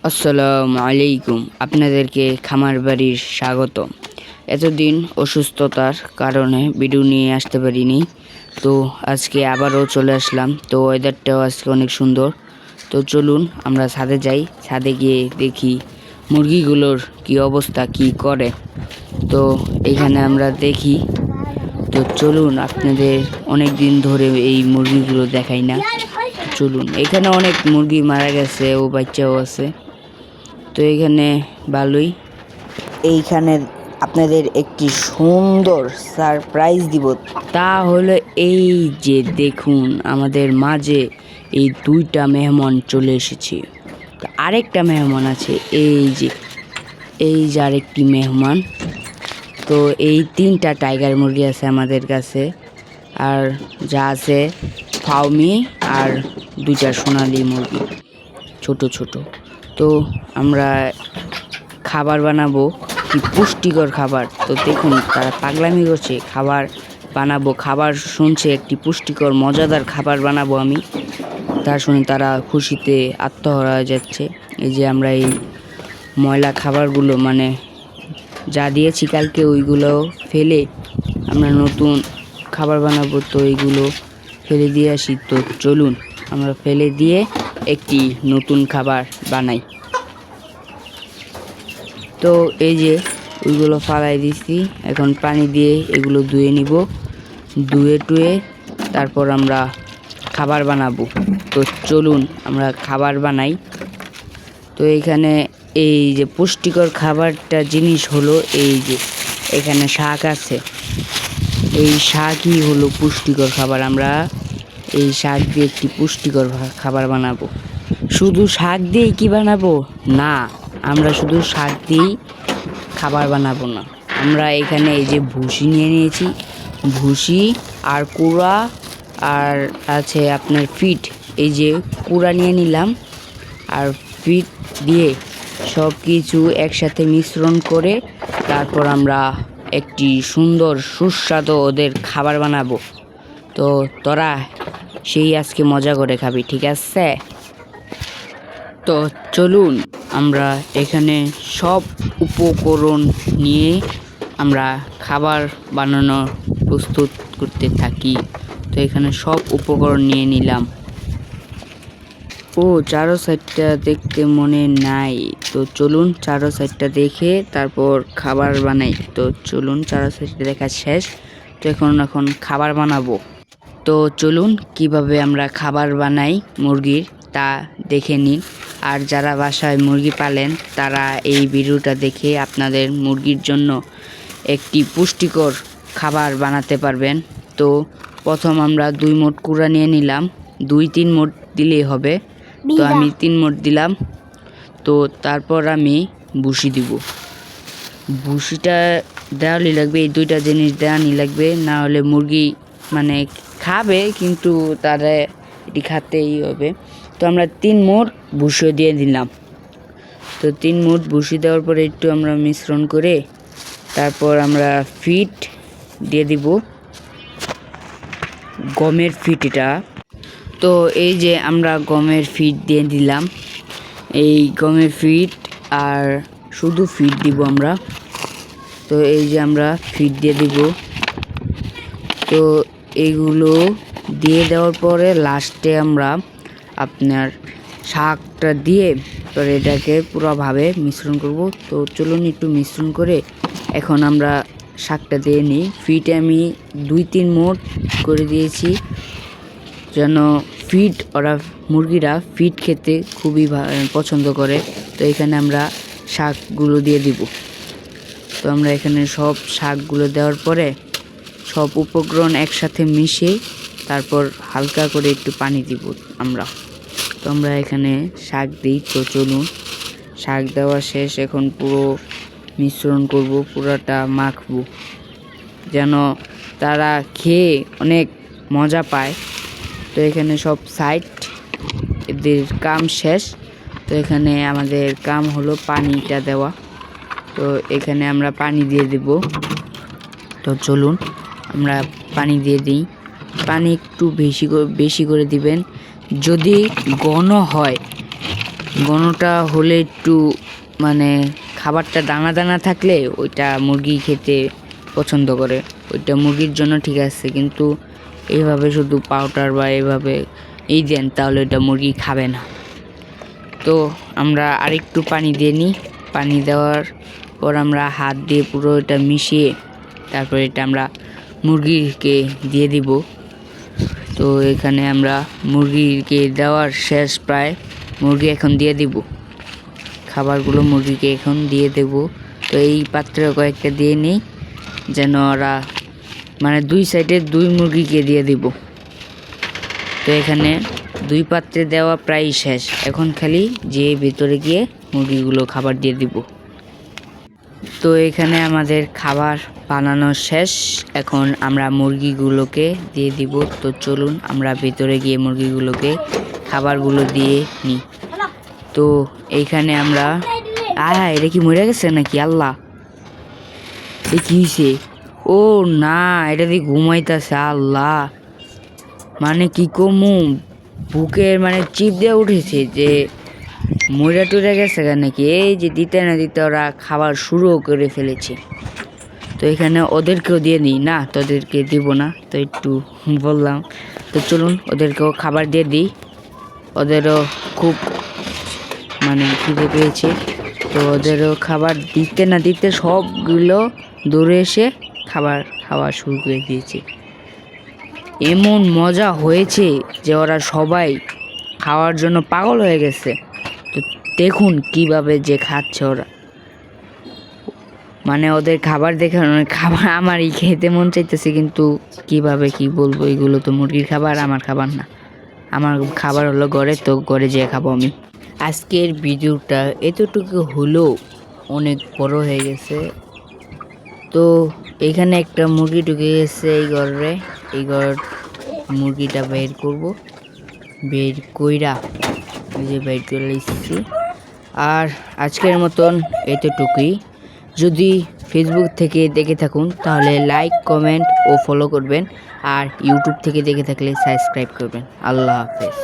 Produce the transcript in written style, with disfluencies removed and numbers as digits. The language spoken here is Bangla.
আসসালামু আলাইকুম। আপনাদেরকে খামার বাড়ির স্বাগত। এতদিন অসুস্থতার কারণে ভিডিও নিয়ে আসতে পারিনি, তো আজকে আবারও চলে আসলাম। তো ওয়েদারটাও আজকে অনেক সুন্দর। তো চলুন আমরা ছাদে যাই, ছাদে গিয়ে দেখি মুরগিগুলোর কি অবস্থা, কি করে। তো এখানে আমরা দেখি। তো চলুন, আপনাদের অনেক দিন ধরে এই মুরগিগুলো দেখাই না। চলুন, এখানে অনেক মুরগি মারা গেছে ও বাচ্চাও আছে। তো এখানে ভালোই। এইখানে আপনাদের একটি সুন্দর সারপ্রাইজ দিব, তা হলো এই যে দেখুন, আমাদের মাঝে এই দুইটা মেহমান চলে এসেছে। আরেকটা মেহমান আছে, এই যে আরেকটি মেহমান। তো এই তিনটা টাইগার মুরগি আছে আমাদের কাছে, আর যা আছে ফাউমি আর দুইটা সোনালি মুরগি ছোট ছোট। তো আমরা খাবার বানাবো, কি পুষ্টিকর খাবার। তো দেখুন, তারা পাগলামি করছে, খাবার বানাবো, খাবার শুনছে একটি পুষ্টিকর মজাদার খাবার বানাবো আমি। তা শুনে তারা খুশিতে আত্মহারা হয়ে যাচ্ছে। এই যে আমরা এই ময়লা খাবারগুলো, মানে যা দিয়েছি কালকে, ওইগুলো ফেলে আমরা নতুন খাবার বানাবো। তো এইগুলো ফেলে দিয়ে আসি। তো চলুন আমরা ফেলে দিয়ে একটি নতুন খাবার বানাই। তো এই যে ওইগুলো ফালাই দিচ্ছি, এখন পানি দিয়ে এগুলো ধুয়ে নিব, ধুয়ে টুয়ে তারপর আমরা খাবার বানাবো। তো চলুন আমরা খাবার বানাই। তো এখানে এই যে পুষ্টিকর খাবারটা জিনিস হলো, এই যে এখানে শাক আছে, এই শাকই হলো পুষ্টিকর খাবার। আমরা এই শাক দিয়ে একটি পুষ্টিকর খাবার বানাবো। শুধু শাক দিয়েই কি বানাবো? না, আমরা শুধু শাক দিয়েই খাবার বানাবো না। আমরা এখানে এই যে ভুসি নিয়ে নিয়েছি, ভুসি আর কুড়া, আর আছে আপনার ফিট। এই যে কুড়া নিয়ে নিলাম আর ফিট দিয়ে সব কিছু একসাথে মিশ্রণ করে তারপর আমরা একটি সুন্দর সুস্বাদু ওদের খাবার বানাবো। তো তোরা সেই আজকে মজা করে খাবি, ঠিক আছে? তো চলুন আমরা এখানে সব উপকরণ নিয়ে আমরা খাবার বানানো প্রস্তুত করতে থাকি। তো এখানে সব উপকরণ নিয়ে নিলাম। ও চারো সাইডটা দেখতে মনে নাই। তো চলুন চারো সাইডটা দেখে তারপর খাবার বানাই। তো চলুন, চারো সাইডটা দেখা শেষ। তো এখন খাবার বানাবো। তো চলুন কিভাবে আমরা খাবার বানাই মুরগির, তা দেখে নিন। আর যারা বাসায় মুরগি পালেন তারা এই ভিডিওটা দেখে আপনাদের মুরগির জন্য একটি পুষ্টিকর খাবার বানাতে পারবেন। তো প্রথম আমরা 2 মোট কুড়া নিয়ে নিলাম, 2-3 মোট দিলেই হবে। তো আমি 3 মোট দিলাম। তো তারপর আমি ভুসি দিব। ভুসিটা দেওয়ালি লাগবে, এই দুইটা জিনিস দেওয়ানি লাগবে, না হলে মুরগি মানে খাবে কিন্তু তারা এটি খাতেই হবে। তো আমরা 3 মোট ভুসি দিয়ে দিলাম। তো 3 মোট ভুসি দেওয়ার পরে একটু আমরা মিশ্রণ করে তারপর আমরা ফিট দিয়ে দিব, গমের ফিট এটা। তো এই যে আমরা গমের ফিট দিয়ে দিলাম, এই গমের ফিট আর শুধু ফিট দিব আমরা। তো এই যে আমরা ফিট দিয়ে দিব। তো এইগুলো দিয়ে দেওয়ার পরে লাস্টে আমরা আপনার শাকটা দিয়ে পরে এটাকে পুরোভাবে মিশ্রণ করব। তো চলুন একটু মিশ্রণ করে এখন আমরা শাকটা দিয়ে নিই। ফিটে আমি 2-3 মোট করে দিয়েছি, যেন ফিট ওরা মুরগিরা ফিট খেতে খুবই পছন্দ করে। তো এখানে আমরা শাকগুলো দিয়ে দিব। তো আমরা এখানে সব শাকগুলো দেওয়ার পরে সব উপকরণ একসাথে মিশিয়ে তারপর হালকা করে একটু পানি দিব আমরা। তো আমরা এখানে শাক দিই। তো চলুন শাক দেওয়া শেষ, এখন পুরো মিশ্রণ করব, পুরোটা মাখবো যেন তারা খেয়ে অনেক মজা পায়। তো এখানে সব সাইড এদের কাম শেষ। তো এখানে আমাদের কাম হলো পানিটা দেওয়া। তো এখানে আমরা পানি দিয়ে দেব। তো চলুন আমরা পানি দিয়ে দিই। পানি একটু বেশি করে দিবেন। যদি ঘন হয়, ঘনটা হলে একটু মানে খাবারটা দানা দানা থাকলে ওইটা মুরগি খেতে পছন্দ করে, ওইটা মুরগির জন্য ঠিক আছে। কিন্তু এইভাবে শুধু পাউডার বা এইভাবে দেন তাহলে ওইটা মুরগি খাবে না। তো আমরা আরেকটু পানি দিয়ে নিই। পানি দেওয়ার পর আমরা হাত দিয়ে পুরো এটা মিশিয়ে তারপর এটা আমরা মুরগিকে দিয়ে দিব। তো এখানে আমরা মুরগিকে দেওয়ার শেষ প্রায়, মুরগি এখন দিয়ে দিব খাবারগুলো, মুরগিকে এখন দিয়ে দেব। তো এই পাত্রে কয়েকটা দিয়ে নিই যেন ওরা মানে দুই সাইডে দুই মুরগিকে দিয়ে দিব। তো এখানে দুই পাত্রে দেওয়া প্রায় শেষ, এখন খালি যে ভিতরে গিয়ে মুরগিগুলো খাবার দিয়ে দিব। তো এখানে আমাদের খাবার বানানো শেষ, এখন আমরা মুরগিগুলোকে দিয়ে দিব। তো চলুন আমরা ভিতরে গিয়ে মুরগিগুলোকে খাবারগুলো দিয়ে নিই। তো এইখানে আমরা এটা কি মরে গেছে নাকি? আল্লাহ, এ কি হয়েছে? ও না, এটা দিয়ে ঘুমাইতেছে। আল্লাহ, মানে কি কমু, বুকের মানে চিপ দিয়ে উঠেছে যে মরে টুরে গেছে নাকি। এই যে দিতে না দিতে ওরা খাবার শুরুও করে ফেলেছে। তো এখানে ওদেরকেও দিয়ে নিই, না তোদেরকে দিব না, তো একটু বললাম। তো চলুন ওদেরকেও খাবার দিয়ে দিই, ওদেরও খুব মানে খিদে পেয়েছে। তো ওদেরও খাবার দিতে না দিতে সবগুলো দৌড়ে এসে খাবার খাওয়া শুরু করে দিয়েছে। এমন মজা হয়েছে যে ওরা সবাই খাওয়ার জন্য পাগল হয়ে গেছে। তো দেখুন কিভাবে যে খাচ্ছে ওরা, মানে ওদের খাবার দেখে খাবার আমারই খেতে মন চাইতেছে, কিন্তু কিভাবে কি বলবো, এগুলো তো মুরগির খাবার, আমার খাবার না। আমার খাবার হলো ঘরে, তো ঘরে যেয়ে খাবো আমি। আজকের ভিডিওটা এতটুকু হলো, অনেক বড় হয়ে গেছে। তো এখানে একটা মুরগি ঢুকে গেছে এই ঘরে, এই ঘর মুরগিটা বের করব, বের কইরা এই যে বের করে এসেছি। আর আজকের মতন এতটুকুই। যদি ফেসবুক থেকে দেখে থাকুন তাহলে লাইক, কমেন্ট ও ফলো করবেন, আর ইউটিউব থেকে দেখে থাকলে সাবস্ক্রাইব করবেন। আল্লাহ হাফেজ।